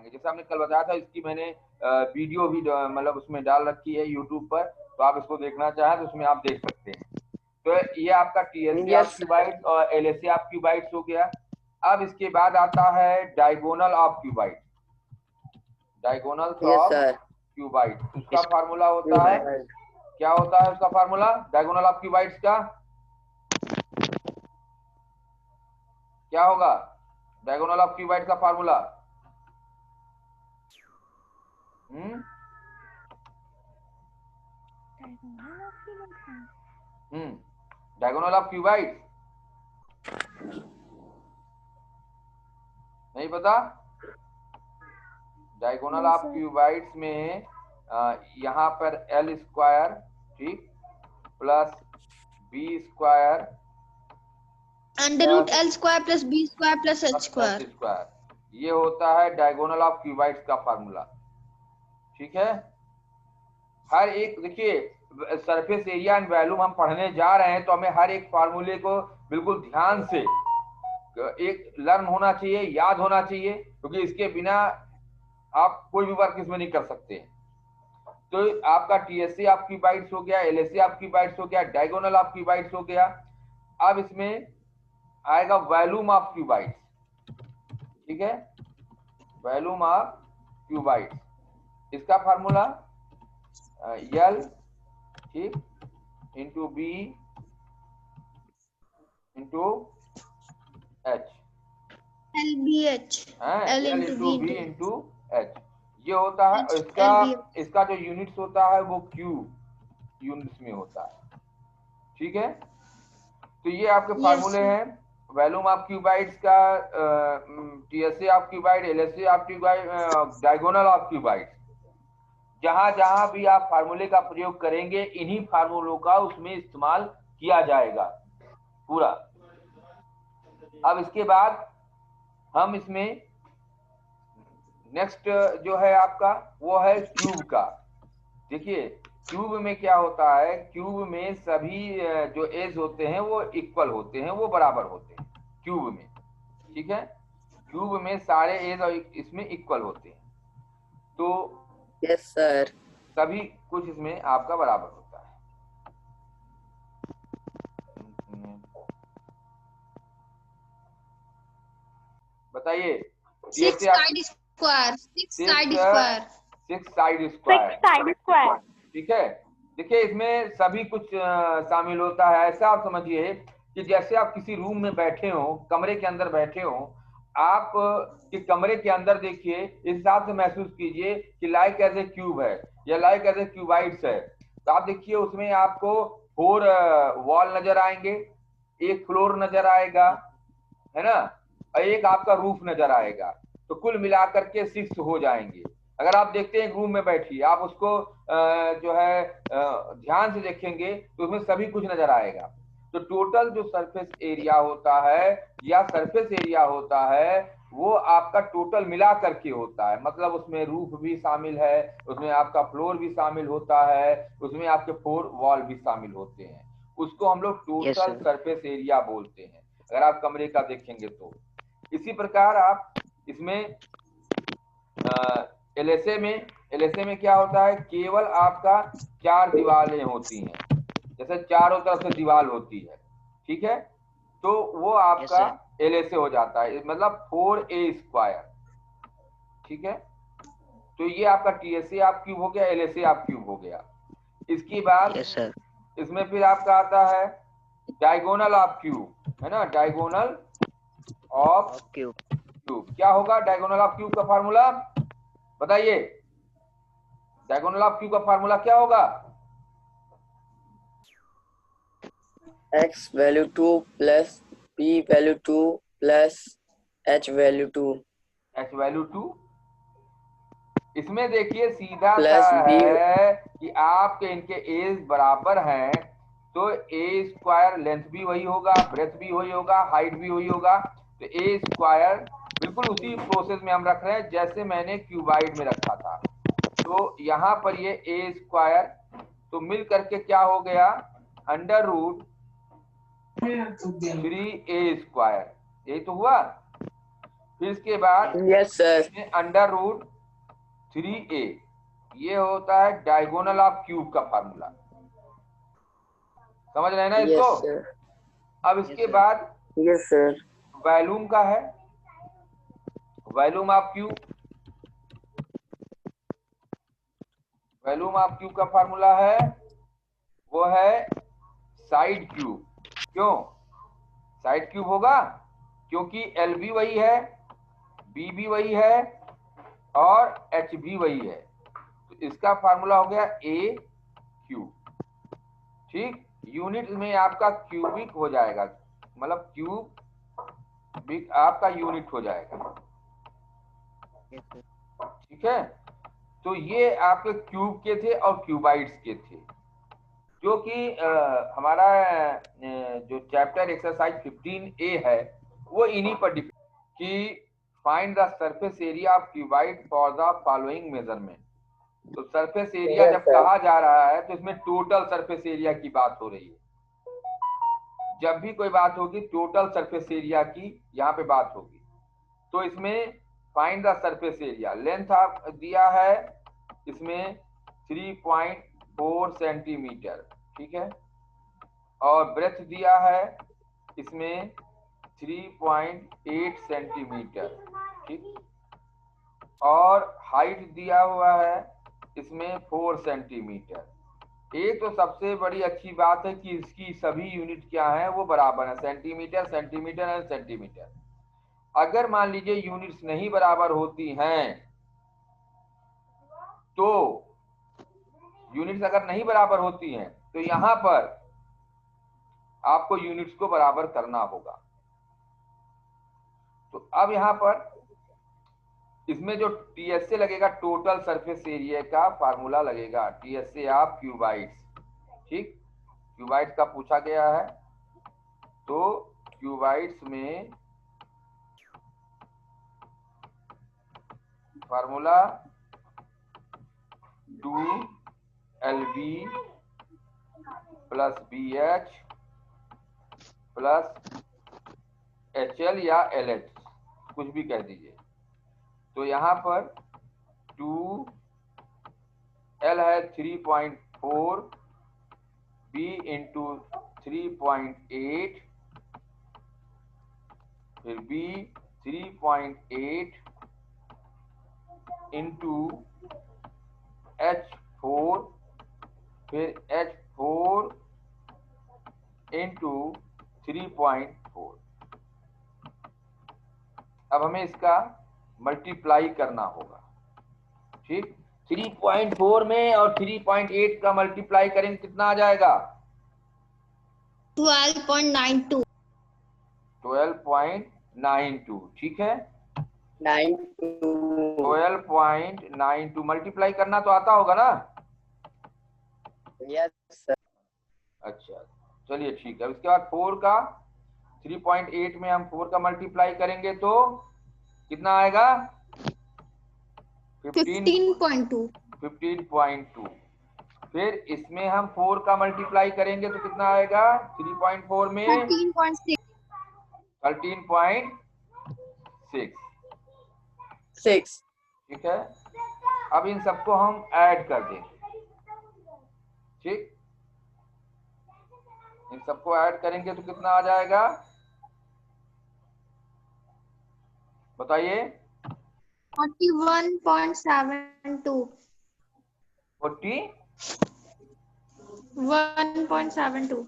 जैसे हमने कल बताया था, इसकी मैंने वीडियो भी मतलब उसमें डाल रखी है यूट्यूब पर, तो आप इसको देखना चाहें तो उसमें आप देख सकते हैं। तो ये आपका टीएसए ऑफ क्यूबाइड्स और एलएसए ऑफ क्यूबाइड्स हो गया। अब इसके बाद आता है diagonal of cuboid. Diagonal of cuboid, उसका फार्मूला होता है, क्या होता है उसका फार्मूला डायगोनल ऑफ क्यूबाइड्स का? क्या होगा डायगोनल ऑफ क्यूबाइड का फार्मूला? डायगोनल ऑफ क्यूबाइड नहीं पता? डायगोनल ऑफ क्यूबाइड्स में यहाँ पर एल स्क्वायर, ठीक, plus B square under root L square plus B square plus H square, ये होता है डायगोनल ऑफ क्यूबाइड्स का फार्मूला। ठीक है, हर एक देखिए सरफेस एरिया एंड वॉल्यूम हम पढ़ने जा रहे हैं, तो हमें हर एक फार्मूले को बिल्कुल ध्यान से एक लर्न होना चाहिए, याद होना चाहिए, क्योंकि इसके बिना आप कोई भी वर्क इसमें नहीं कर सकते हैं। तो आपका टीएसए ऑफ क्यूबाइड्स हो गया, एलएसए ऑफ क्यूबाइड्स हो गया, डायगोनल ऑफ क्यूबाइड्स हो गया। अब इसमें आएगा वॉल्यूम ऑफ क्यूबाइड्स। ठीक है, वॉल्यूम ऑफ क्यूबाइड्स, इसका फार्मूला एल, ठीक, into B into H, L B H, L into B into H, ये होता है। इसका जो यूनिट्स होता है वो क्यूब यूनिट्स में होता है। ठीक है, तो ये आपके फार्मूले हैं वॉल्यूम ऑफ क्यूबाइड्स का, TSA of cuboid, LSA of cuboid, diagonal of cuboid. जहां जहां भी आप फार्मूले का प्रयोग करेंगे, इन्हीं फार्मूलों का उसमें इस्तेमाल किया जाएगा पूरा। अब इसके बाद हम इसमें नेक्स्ट जो है आपका वो है क्यूब का। देखिए क्यूब में क्या होता है, क्यूब में सभी जो एज होते हैं वो इक्वल होते हैं, वो बराबर होते हैं क्यूब में। ठीक है, क्यूब में सारे एज और इसमें इक्वल होते हैं, तो यस सर, सभी कुछ इसमें आपका बराबर होता है। बताइए, 6 साइड स्क्वायर, 6 साइड स्क्वायर। ठीक है, देखिए इसमें सभी कुछ शामिल होता है। ऐसा आप समझिए कि जैसे आप किसी रूम में बैठे हो, कमरे के अंदर बैठे हो, आप कि कमरे के अंदर देखिए, इस हिसाब से महसूस कीजिए कि लाइक एज ए क्यूब है या लाइक एज ए क्यूबाइड्स है। तो आप देखिए उसमें आपको 4 वॉल नजर आएंगे, एक फ्लोर नजर आएगा, है ना, और एक आपका रूफ नजर आएगा, तो कुल मिलाकर के 6 हो जाएंगे। अगर आप देखते हैं रूम में बैठिए, आप उसको जो है ध्यान से देखेंगे तो उसमें सभी कुछ नजर आएगा। तो टोटल जो सरफेस एरिया होता है या सरफेस एरिया होता है वो आपका टोटल मिला करके होता है, मतलब उसमें रूफ भी शामिल है, उसमें आपका फ्लोर भी शामिल होता है, उसमें आपके 4 वॉल भी शामिल होते हैं, उसको हम लोग टोटल सरफेस एरिया बोलते हैं अगर आप कमरे का देखेंगे तो। इसी प्रकार आप इसमें एलएसए में क्या होता है, केवल आपका 4 दीवारें होती हैं, जैसे चारों तरफ से दीवार होती है। ठीक है, तो वो आपका एलएसए हो जाता है, मतलब 4a स्क्वायर। ठीक है, तो ये आपका टीएसए आप क्यूब हो गया, एलएसए आप क्यूब हो गया। इसकी बात इसमें फिर आपका आता है डायगोनल ऑफ क्यूब, है ना, डायगोनल ऑफ क्यूब। क्या होगा डायगोनल ऑफ क्यूब का फार्मूला बताइए? डायगोनल ऑफ क्यूब का फार्मूला क्या होगा? x value 2 plus p value 2 plus h value 2। h value 2, इसमें देखिए सीधा सा है कि आपके इनके एज बराबर हैं, तो ए स्क्वायर लेंथ भी वही होगा, ब्रेथ भी वही होगा, हाइट भी वही होगा, तो ए स्क्वायर बिल्कुल उसी प्रोसेस में हम रख रहे हैं जैसे मैंने क्यूबाइड में रखा था। तो यहाँ पर ये ए स्क्वायर, तो मिल करके क्या हो गया, अंडर रूट 3a स्क्वायर, यही तो हुआ। फिर इसके बाद yes sir. Under root 3a, ये होता है डायगोनल ऑफ क्यूब का फार्मूला। समझ रहे हैं ना इसको? Yes sir. अब इसके बाद यस सर। वॉल्यूम का है, volume of cube, volume of cube का फार्मूला है, वो है साइड क्यूब। क्यों साइड क्यूब होगा? क्योंकि एल भी वही है, बी भी वही है और एच भी वही है, तो इसका फार्मूला हो गया ए क्यूब। ठीक, यूनिट में आपका क्यूबिक हो जाएगा, मतलब क्यूबिक आपका यूनिट हो जाएगा। ठीक है, तो ये आपके क्यूब के थे और क्यूबाइड्स के थे, जो कि हमारा जो चैप्टर एक्सरसाइज 15A है वो इन्हीं पर डिपेंड कि find the surface area of cuboid for the following measurement. तो सरफेस एरिया जब कहा जा रहा है तो इसमें टोटल सरफेस एरिया की बात हो रही है। जब भी कोई बात होगी टोटल सरफेस एरिया की यहाँ पे बात होगी। तो इसमें find the surface area, length आप दिया है इसमें 3.4 सेंटीमीटर, ठीक है, और ब्रेथ दिया है इसमें 3.8 सेंटीमीटर, ठीक, और हाइट दिया हुआ है इसमें 4 सेंटीमीटर। एक तो सबसे बड़ी अच्छी बात है कि इसकी सभी यूनिट क्या है, वो बराबर है, सेंटीमीटर सेंटीमीटर एंड सेंटीमीटर। अगर मान लीजिए यूनिट्स नहीं बराबर होती हैं, तो यूनिट्स अगर नहीं बराबर होती हैं तो यहां पर आपको यूनिट्स को बराबर करना होगा। तो अब यहां पर इसमें जो टीएसए लगेगा, टोटल सरफेस एरिया का फार्मूला लगेगा, टीएसए ऑफ क्यूबाइड्स। ठीक, क्यूबाइड्स का पूछा गया है, तो क्यूबाइड्स में formula 2LB plus BH plus HL या LH, कुछ भी कह दीजिए। तो यहाँ पर 2L है 3.4, B इंटू 3.8, फिर B 3.8 इंटू H4, फिर H4 इंटू 3.4। अब हमें इसका मल्टीप्लाई करना होगा। ठीक, 3.4 में और 3.8 का मल्टीप्लाई करेंगे कितना आ जाएगा? 12.92। 12.92, ठीक है, 92। 12.92 मल्टीप्लाई करना तो आता होगा ना? Yes sir. अच्छा, चलिए ठीक है। उसके बाद 4 का 3.8 में हम 4 का मल्टीप्लाई करेंगे तो कितना आएगा? 15.2। 15.2। फिर इसमें हम 4 का मल्टीप्लाई करेंगे तो कितना आएगा? 3.4 में 13.6। 13.6। ठीक है, अब इन सबको हम ऐड कर देंगे। ठीक, इन सबको ऐड करेंगे तो कितना आ जाएगा बताइए? 41.72। 1.72।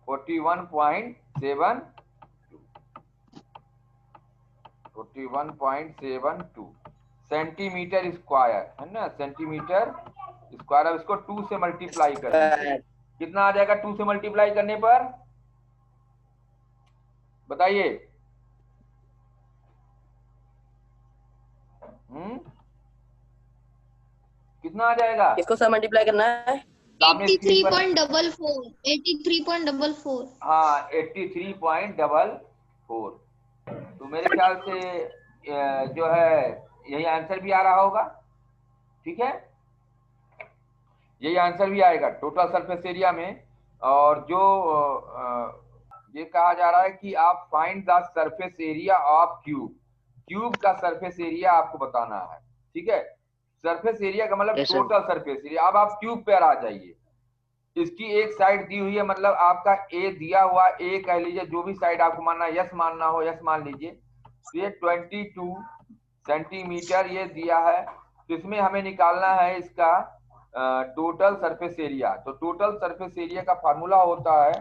41.72 सेंटीमीटर स्क्वायर है ना, सेंटीमीटर स्क्वायर। अब इसको 2 से मल्टीप्लाई कर दीजिए, कितना आ जाएगा 2 से मल्टीप्लाई करने पर? बताइए। कितना आ जाएगा? इसको सर मल्टीप्लाई करना है। 83.44। 83.44। हाँ, 83.44। तो मेरे ख्याल से जो है यही आंसर भी आ रहा होगा। ठीक है, यही आंसर भी आएगा टोटल सरफेस एरिया में। और जो ये कहा जा रहा है कि आप find the surface area of cube, cube का सरफेस एरिया आपको बताना है। ठीक है, सरफेस एरिया का मतलब Yes, sir. Total surface area. अब आप क्यूब पर आ जाइए, इसकी एक साइड दी हुई है, मतलब आपका ए दिया हुआ, ए कह लीजिए, जो भी साइड आपको मानना, यस मानना हो यस मान लीजिए। तो ये 22 सेंटीमीटर ये दिया है। तो इसमें हमें निकालना है इसका टोटल सरफेस एरिया। तो टोटल सरफेस एरिया का फार्मूला होता है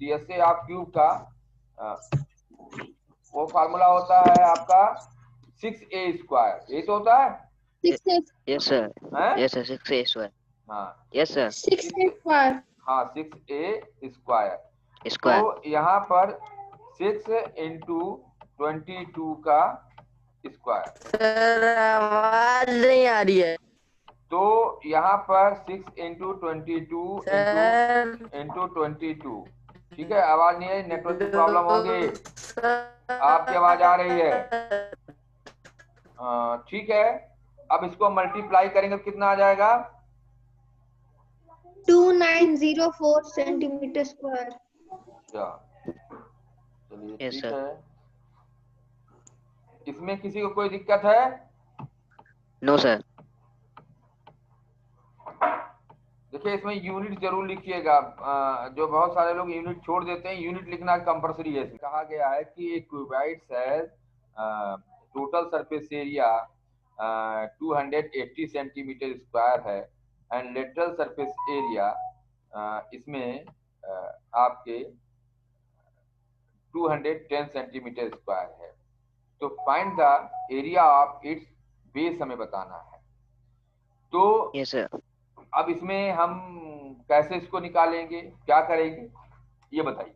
TSA ऑफ क्यूब का, वो फार्मूला होता है आपका 6a²। ये तो होता है 6a Yes, sir. हैं? Yes, sir. 6a square. हाँ Yes, sir. 6a square. हाँ 6a²। Square. तो यहाँ पर 6 इंटू 22 का स्क्वायर। सर आवाज नहीं आ रही है तो यहाँ पर 6 इंटू 22 सर। इंटू 22। ठीक है, आवाज नहीं है, नेटवर्क की प्रॉब्लम होगी। आपकी आवाज आ रही है? ठीक है, अब इसको मल्टीप्लाई करेंगे तो कितना आ जाएगा? 2904 सेंटीमीटर स्क्वायर। अच्छा, चलिए Yes, ठीक sir. है। इसमें किसी को कोई दिक्कत है? No, sir. देखिए, इसमें यूनिट जरूर लिखिएगा। जो बहुत सारे लोग यूनिट छोड़ देते हैं, यूनिट लिखना कंपलसरी है। कहा गया है कि एक cuboid has total surface area 280 centimetre square है एंड लेटरल सरफेस एरिया इसमें आपके 210 सेंटीमीटर स्क्वायर है। तो find the area of its base हमें बताना है। तो Yes, sir. अब इसमें हम कैसे इसको निकालेंगे, क्या करेंगे, ये बताइए।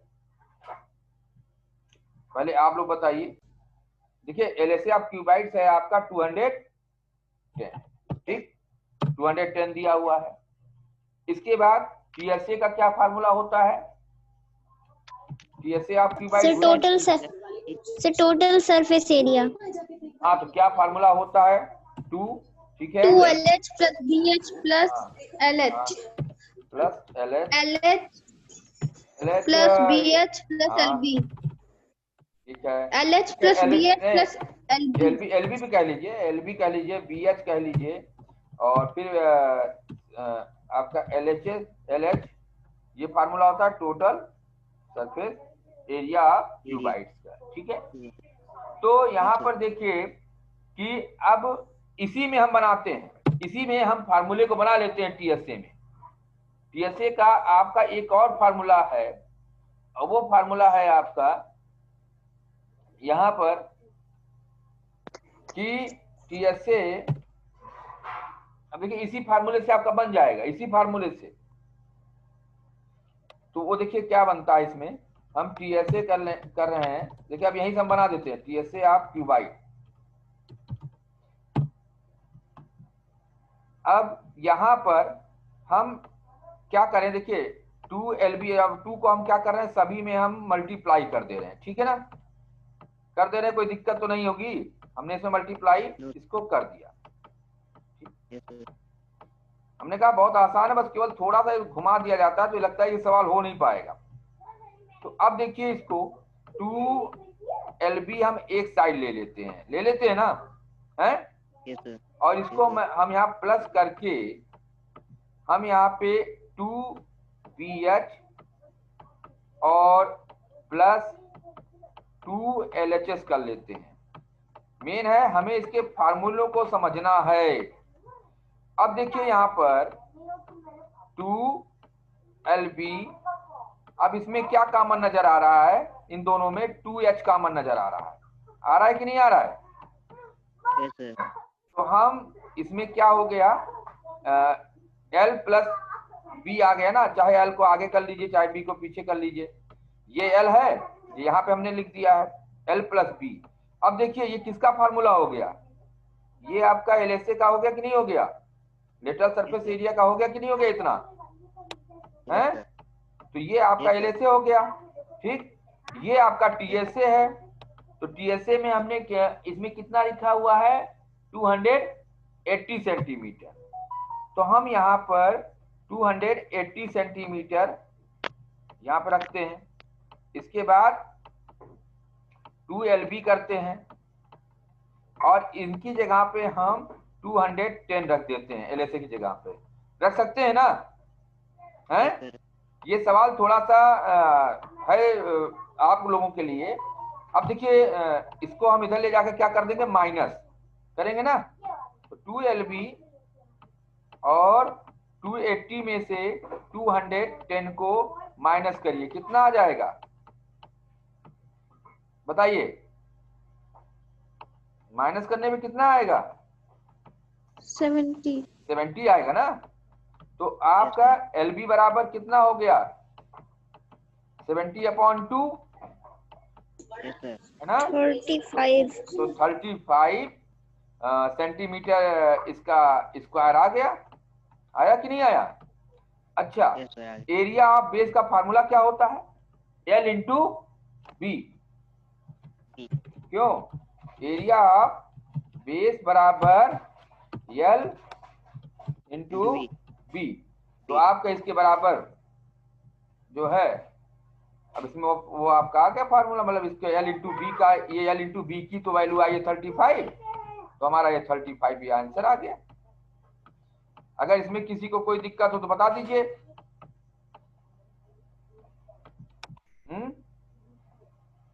पहले आप लोग बताइए। देखिए, LSA ऑफ क्यूबाइड्स है आपका 210, ठीक, 210 दिया हुआ है। इसके बाद TSA का क्या फार्मूला होता है? TSA of cuboids total surface area. हाँ, तो क्या फार्मूला होता है? 2, ठीक है, 2LH plus BH plus LH plus LH plus BH plus हाँ, LB। ठीक है, LH plus BH plus LB। LB भी कह लीजिए, LB कह लीजिए, BH कह लीजिए, और फिर आपका LH, ये फार्मूला होता है टोटल सरफेस एरिया ऑफ क्यूबाइड्स का। ठीक है, तो यहाँ पर देखिए कि अब इसी में हम बनाते हैं, इसी में हम फार्मूले को बना लेते हैं TSA में। TSA का आपका एक और फार्मूला है, और वो फार्मूला है आपका यहाँ पर कि TSA, अब देखिए इसी फार्मूले से आपका बन जाएगा, इसी फार्मूले से। तो वो देखिए क्या बनता है, इसमें हम TSA कर रहे हैं। देखिए अब यहीं से हम बना देते हैं TSA ऑफ क्यूबाइड। अब यहाँ पर हम क्या करें, देखिए 2LB, अब 2 को हम क्या कर रहे हैं, सभी में हम मल्टीप्लाई कर दे रहे हैं। ठीक है ना, कर दे रहे हैं, कोई दिक्कत तो नहीं होगी। हमने इसमें मल्टीप्लाई इसको कर दिया। Yes, sir. हमने कहा बहुत आसान है, बस केवल थोड़ा सा घुमा दिया जाता है तो लगता है ये सवाल हो नहीं पाएगा। तो अब देखिए इसको 2LB हम एक साइड ले लेते हैं ना, हैं? Yes, sir. और इसको हम यहाँ प्लस करके हम यहाँ पे 2BH और प्लस 2LHS कर लेते हैं। मेन है हमें इसके फार्मूलों को समझना है। अब देखिए यहाँ पर 2LB, अब इसमें क्या कॉमन नजर आ रहा है, इन दोनों में 2H कॉमन नजर आ रहा है कि नहीं आ रहा है? Yes, sir. तो हम इसमें क्या हो गया, L प्लस B आ गया ना, चाहे L को आगे कर लीजिए चाहे B को पीछे कर लीजिए। ये L है, यहाँ पे हमने लिख दिया है L प्लस B। अब देखिए ये किसका फार्मूला हो गया, ये आपका LSA का हो गया कि नहीं हो गया, लेटरल सरफेस एरिया का हो गया कि नहीं हो गया इतना है? तो ये आपका LSA हो गया। ठीक, ये आपका TSA है। तो TSA में हमने क्या, इसमें कितना लिखा हुआ है, 280 सेंटीमीटर। तो हम यहाँ पर 280 सेंटीमीटर यहाँ पे रखते हैं। इसके बाद 2LB करते हैं और इनकी जगह पे हम 210 रख देते हैं, LSA की जगह पे रख सकते हैं ना, हैं? Yes, sir. ये सवाल थोड़ा सा है आप लोगों के लिए। अब देखिए इसको हम इधर ले जाकर क्या कर देंगे, माइनस करेंगे ना। तो 2LB और 280 में से 210 को माइनस करिए, कितना आ जाएगा बताइए? माइनस करने में कितना आएगा? 70 आएगा ना। तो आपका LB बराबर कितना हो गया? 70/2 Yes, sir. है ना। 35 तो 35 सेंटीमीटर इसका स्क्वायर आ गया, आया कि नहीं आया? अच्छा, Yes, sir. Area of base का फार्मूला क्या होता है? L into B. क्यों? एरिया ऑफ बेस बराबर L इंटू बी। तो आपका इसके बराबर जो है, अब इसमें वो आपका आ गया फार्मूला, मतलब इसके L इंटू बी का, ये L इंटू बी की तो वैल्यू आई है 35, तो हमारा ये 35 ये आंसर आ गया। अगर इसमें किसी को कोई दिक्कत हो तो बता दीजिए।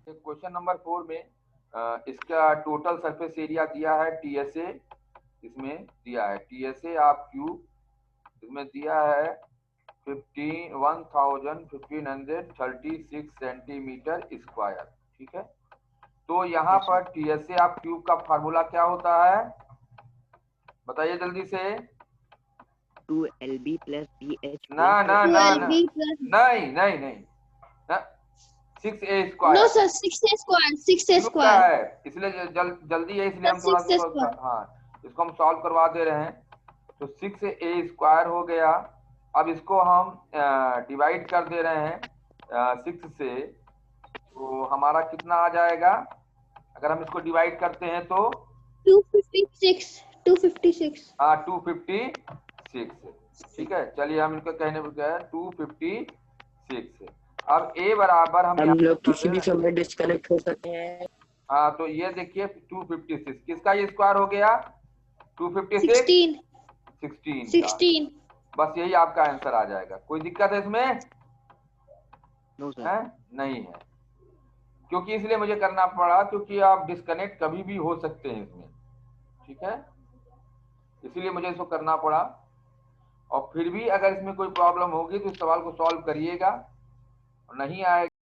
क्वेश्चन नंबर 4 में इसका टोटल सरफेस एरिया दिया है TSA, इसमें दिया है TSA ऑफ क्यूब, इसमें दिया है 1536 सेंटीमीटर स्क्वायर, ठीक है। तो यहाँ पर TSA ऑफ क्यूब का फार्मूला क्या होता है बताइए जल्दी से। 2LB plus BH ना ना ना ना, 2LB plus नहीं नहीं नहीं, 6A square. No sir, 6A square, 6A cube का square. है, इसलिए जल्दी है, इसलिए हम थोड़ा 6A सा square. हाँ इसको हम सॉल्व करवा दे रहे हैं। तो 6A स्क्वायर हो गया। अब इसको हम डिवाइड कर दे रहे हैं 6 से, तो हमारा कितना आ जाएगा अगर हम इसको डिवाइड करते हैं तो 256. 256. हाँ 256, ठीक है। चलिए हम इनका कहने पर क्या है 256। अब A बराबर हम लोग किसी भी समय डिस्कनेक्ट हो सकते हैं। हाँ तो ये देखिए 256 किसका ये स्क्वायर हो गया? 256 16. 16 का। बस यही आपका आंसर आ जाएगा। कोई दिक्कत है इसमें? No, sir. है? नहीं है, क्योंकि इसलिए मुझे करना पड़ा क्योंकि आप डिस्कनेक्ट कभी भी हो सकते हैं इसमें, ठीक है, इसीलिए मुझे इसको करना पड़ा। और फिर भी अगर इसमें कोई प्रॉब्लम होगी तो इस सवाल को सॉल्व करिएगा, नहीं आएगा